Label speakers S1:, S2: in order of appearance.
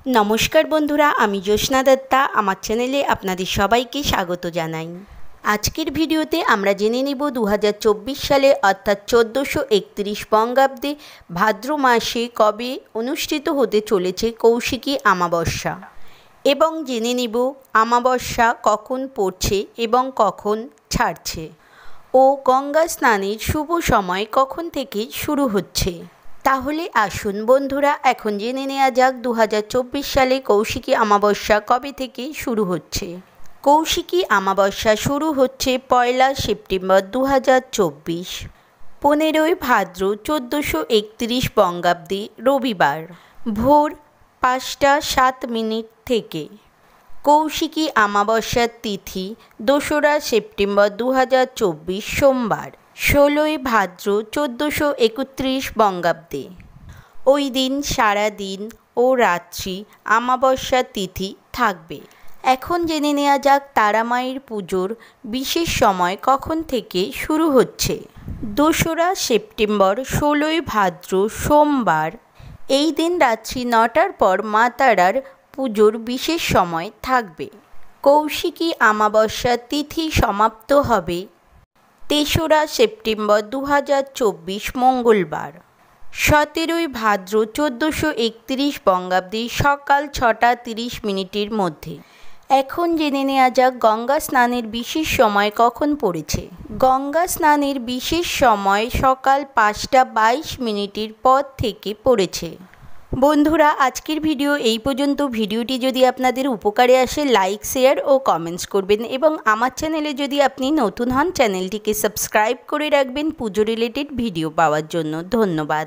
S1: নমস্কার বন্ধুরা, আমি জ্যোৎস্না দত্তা আমার চ্যানেলে আপনাদের সবাইকে স্বাগত জানাই। আজকের ভিডিওতে আমরা জেনে নেব 2024 সালে অর্থাৎ 1431 বঙ্গাব্দে ভাদ্র মাসে কবে অনুষ্ঠিত হতে চলেছে কৌশিকী অমাবস্যা এবং জেনে নেব অমাবস্যা কখন পড়ছে এবং কখন ছাড়ছে ও গঙ্গা স্নানের শুভ সময় কখন থেকে শুরু হচ্ছে। তাহলে আসুন বন্ধুরা, এখন জেনে নেওয়া যাক 2024 সালে কৌশিকী অমাবস্যা কবে থেকে শুরু হচ্ছে। কৌশিকী অমাবস্যা শুরু হচ্ছে 1 সেপ্টেম্বর 2024, 15 ভাদ্র 1431 বঙ্গাব্দে রবিবার ভোর 5টা 7 মিনিট থেকে। কৌশিকী অমাবস্যার তিথি 2রা সেপ্টেম্বর 2024 সোমবার 16 ভাদ্র 1431 বঙ্গাব্দে। ওই দিন সারা দিন ও রাত্রি অমাবস্যার তিথি থাকবে। এখন জেনে নেওয়া যাক তারামায়ের পুজোর বিশেষ সময় কখন থেকে শুরু হচ্ছে। 2রা সেপ্টেম্বর 16 ভাদ্র সোমবার, এই দিন রাত্রি 9টার পর মা তারার পুজোর বিশেষ সময় থাকবে। কৌশিকী অমাবস্যার তিথি সমাপ্ত হবে 3রা সেপ্টেম্বর 2024 মঙ্গলবার 17 ভাদ্র 1431 বঙ্গাব্দে সকাল 6টা 30 মিনিটের মধ্যে। এখন জেনে নেওয়া যাক গঙ্গা স্নানের বিশেষ সময় কখন পড়েছে। গঙ্গা স্নানের বিশেষ সময় সকাল 5টা 22 মিনিটের পর থেকে পড়েছে। বন্ধুরা, আজকের ভিডিও এই পর্যন্ত। ভিডিওটি যদি আপনাদের উপকারে আসে লাইক, শেয়ার ও কমেন্টস করবেন এবং আমার চ্যানেলে যদি আপনি নতুন হন চ্যানেলটিকে সাবস্ক্রাইব করে রাখবেন পুজো রিলেটেড ভিডিও পাওয়ার জন্য। ধন্যবাদ।